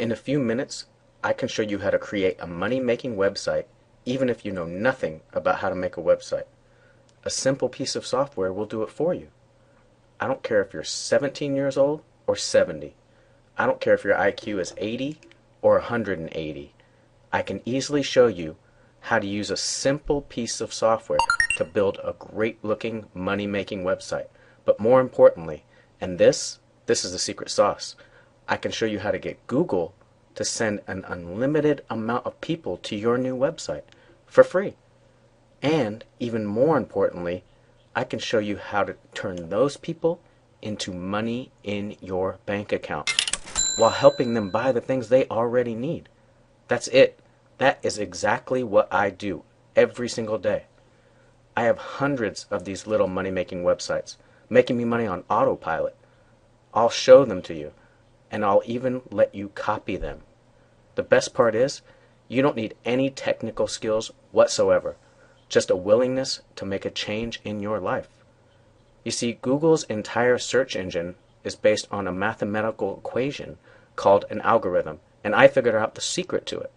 In a few minutes, I can show you how to create a money-making website even if you know nothing about how to make a website. A simple piece of software will do it for you. I don't care if you're 17 years old or 70. I don't care if your IQ is 80 or 180. I can easily show you how to use a simple piece of software to build a great-looking money-making website. But more importantly, and this is the secret sauce, I can show you how to get Google to send an unlimited amount of people to your new website for free. And even more importantly, I can show you how to turn those people into money in your bank account while helping them buy the things they already need. That's it. That is exactly what I do every single day. I have hundreds of these little money-making websites making me money on autopilot. I'll show them to you, and I'll even let you copy them. The best part is, you don't need any technical skills whatsoever, just a willingness to make a change in your life. You see, Google's entire search engine is based on a mathematical equation called an algorithm, and I figured out the secret to it,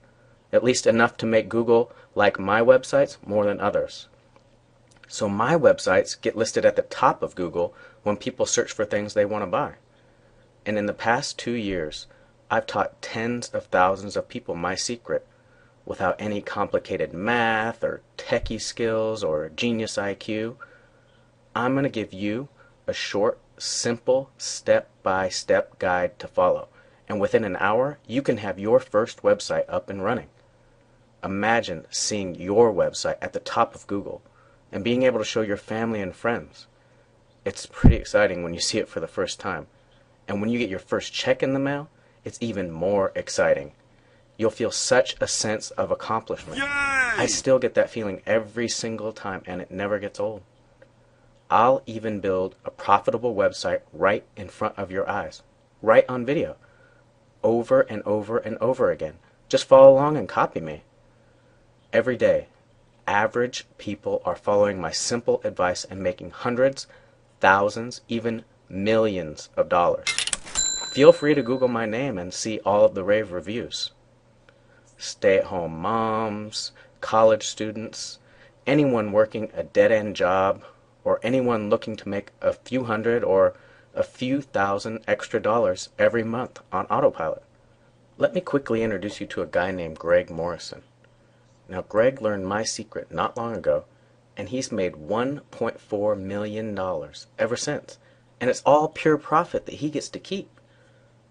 at least enough to make Google like my websites more than others. So my websites get listed at the top of Google when people search for things they want to buy. And in the past 2 years, I've taught tens of thousands of people my secret without any complicated math or techie skills or genius IQ. I'm going to give you a short, simple, step-by-step guide to follow. And within an hour, you can have your first website up and running. Imagine seeing your website at the top of Google and being able to show your family and friends. It's pretty exciting when you see it for the first time. And when you get your first check in the mail, it's even more exciting. You'll feel such a sense of accomplishment. Yay! I still get that feeling every single time, and it never gets old. I'll even build a profitable website right in front of your eyes, right on video, over and over and over again. Just follow along and copy me. Every day, average people are following my simple advice and making hundreds, thousands, even millions of dollars. Feel free to Google my name and see all of the rave reviews. Stay-at-home moms, college students, anyone working a dead-end job, or anyone looking to make a few hundred or a few thousand extra dollars every month on autopilot. Let me quickly introduce you to a guy named Greg Morrison. Now, Greg learned my secret not long ago, and he's made $1.4 million ever since. And it's all pure profit that he gets to keep.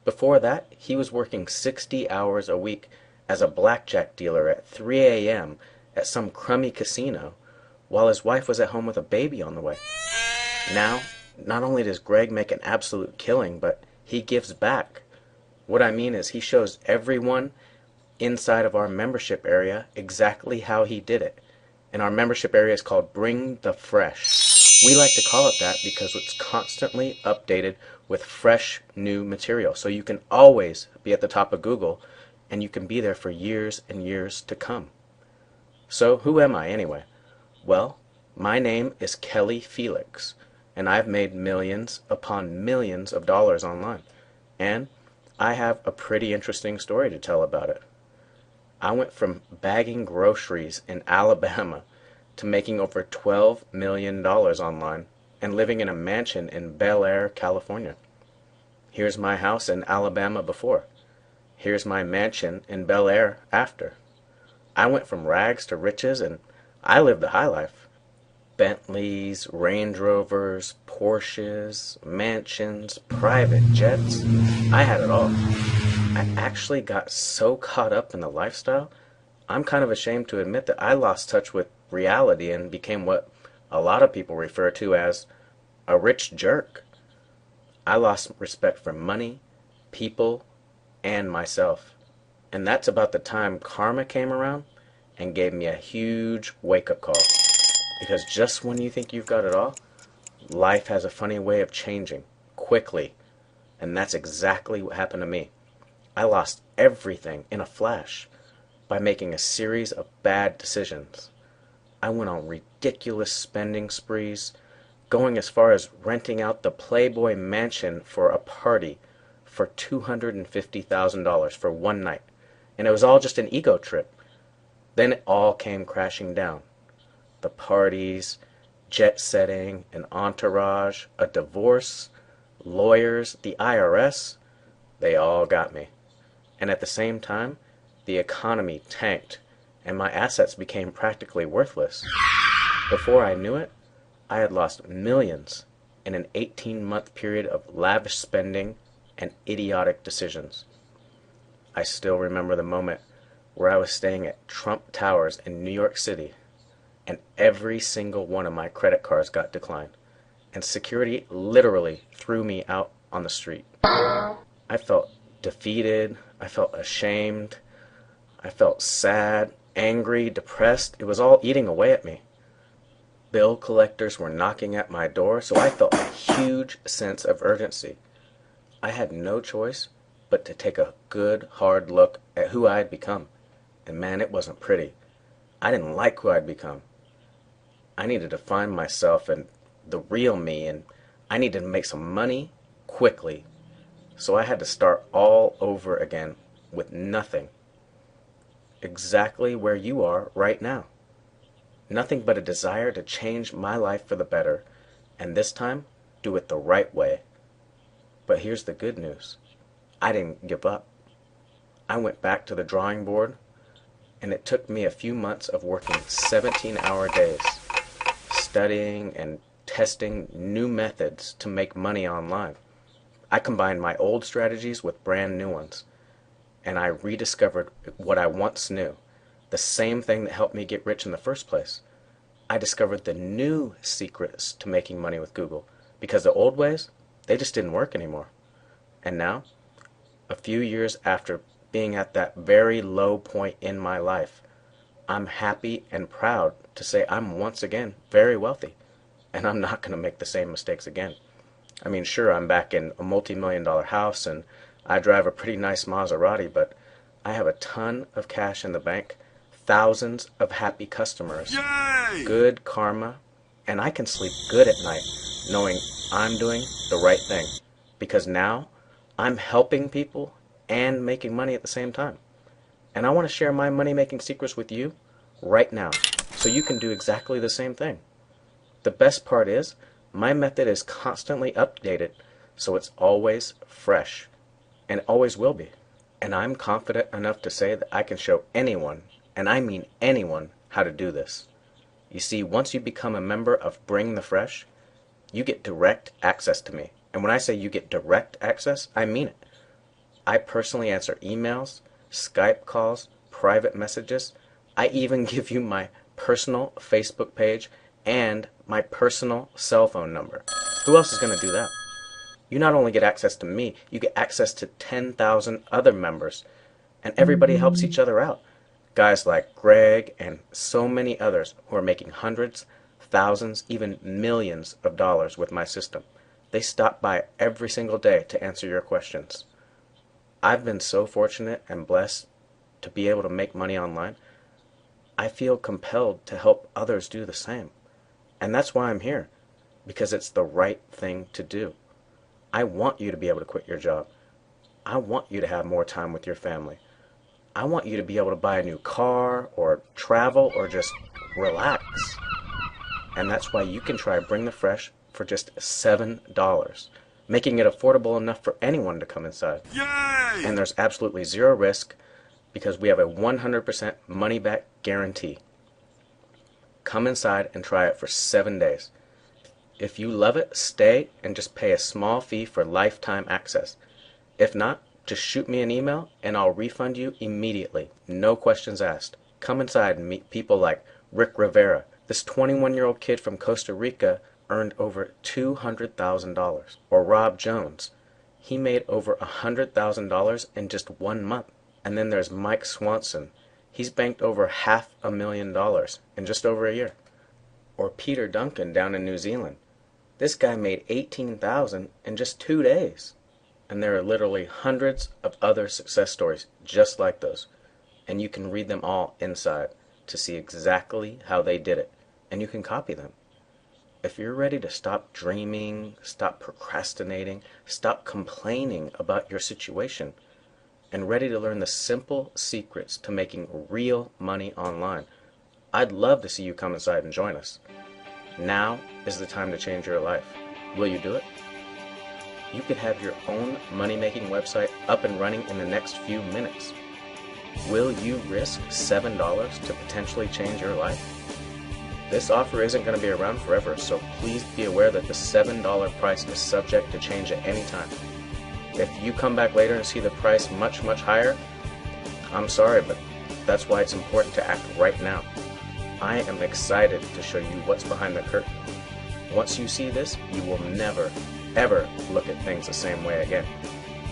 Before that, he was working 60 hours a week as a blackjack dealer at 3 a.m. at some crummy casino, while his wife was at home with a baby on the way. Now, not only does Greg make an absolute killing, but he gives back. What I mean is he shows everyone inside of our membership area exactly how he did it. And our membership area is called Bring the Fresh. We like to call it that because it's constantly updated with fresh new material. So you can always be at the top of Google, and you can be there for years and years to come. So who am I anyway? Well, my name is Kelly Felix, and I've made millions upon millions of dollars online. And I have a pretty interesting story to tell about it. I went from bagging groceries in Alabama to making over $12 million online and living in a mansion in Bel Air, California. Here's my house in Alabama before. Here's my mansion in Bel Air after. I went from rags to riches, and I lived the high life. Bentleys, Range Rovers, Porsches, mansions, private jets. I had it all. I actually got so caught up in the lifestyle, I'm kind of ashamed to admit that I lost touch with reality and became what a lot of people refer to as a rich jerk. I lost respect for money, people, and myself. And that's about the time karma came around and gave me a huge wake-up call. Because just when you think you've got it all, life has a funny way of changing quickly. And that's exactly what happened to me. I lost everything in a flash by making a series of bad decisions. I went on ridiculous spending sprees, going as far as renting out the Playboy mansion for a party for $250,000 for one night. And it was all just an ego trip. Then it all came crashing down. The parties, jet setting, an entourage, a divorce, lawyers, the IRS, they all got me. And at the same time, the economy tanked and my assets became practically worthless. Before I knew it, I had lost millions in an 18-month period of lavish spending and idiotic decisions. I still remember the moment where I was staying at Trump Towers in New York City, and every single one of my credit cards got declined, and security literally threw me out on the street. I felt defeated, I felt ashamed, I felt sad, angry, depressed. It was all eating away at me. Bill collectors were knocking at my door, so I felt a huge sense of urgency. I had no choice but to take a good, hard look at who I had become. And man, it wasn't pretty. I didn't like who I'd become. I needed to find myself and the real me, and I needed to make some money quickly. So I had to start all over again with nothing. Exactly where you are right now. Nothing but a desire to change my life for the better, and this time, do it the right way. But here's the good news. I didn't give up. I went back to the drawing board, and it took me a few months of working 17-hour days, studying and testing new methods to make money online. I combined my old strategies with brand new ones, and I rediscovered what I once knew, the same thing that helped me get rich in the first place. I discovered the new secrets to making money with Google, because the old ways, they just didn't work anymore. And now, a few years after being at that very low point in my life, I'm happy and proud to say I'm once again very wealthy, and I'm not going to make the same mistakes again. I mean, sure, I'm back in a multi-million-dollar house, and I drive a pretty nice Maserati, but I have a ton of cash in the bank, thousands of happy customers, Yay! Good karma, and I can sleep good at night knowing I'm doing the right thing, because now I'm helping people and making money at the same time. And I want to share my money-making secrets with you right now, so you can do exactly the same thing. The best part is, my method is constantly updated, so it's always fresh, and it always will be. And I'm confident enough to say that I can show anyone, and I mean anyone, how to do this. You see, once you become a member of Bring the Fresh, you get direct access to me. And when I say you get direct access, I mean it. I personally answer emails, Skype calls, private messages. I even give you my personal Facebook page and my personal cell phone number. Who else is going to do that? You not only get access to me, you get access to 10,000 other members, and everybody helps each other out. Guys like Greg and so many others who are making hundreds, thousands, even millions of dollars with my system. They stop by every single day to answer your questions. I've been so fortunate and blessed to be able to make money online. I feel compelled to help others do the same. And that's why I'm here, because it's the right thing to do. I want you to be able to quit your job. I want you to have more time with your family. I want you to be able to buy a new car or travel or just relax. And that's why you can try Bring the Fresh for just $7, making it affordable enough for anyone to come inside. Yay! And there's absolutely zero risk because we have a 100% money-back guarantee. Come inside and try it for 7 days. If you love it, stay and just pay a small fee for lifetime access. If not, just shoot me an email and I'll refund you immediately. No questions asked. Come inside and meet people like Rick Rivera. This 21-year-old kid from Costa Rica earned over $200,000. Or Rob Jones. He made over $100,000 in just 1 month. And then there's Mike Swanson. He's banked over $500,000 in just over a year. Or Peter Duncan down in New Zealand. This guy made $18,000 in just 2 days. And there are literally hundreds of other success stories just like those. And you can read them all inside to see exactly how they did it. And you can copy them. If you're ready to stop dreaming, stop procrastinating, stop complaining about your situation, and ready to learn the simple secrets to making real money online, I'd love to see you come inside and join us. Now is the time to change your life. Will you do it? You could have your own money-making website up and running in the next few minutes. Will you risk $7 to potentially change your life? This offer isn't going to be around forever, so please be aware that the $7 price is subject to change at any time. If you come back later and see the price much, much higher, I'm sorry, but that's why it's important to act right now. I am excited to show you what's behind the curtain. Once you see this, you will never, ever look at things the same way again,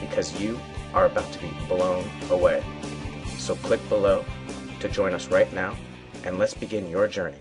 because you are about to be blown away. So click below to join us right now, and let's begin your journey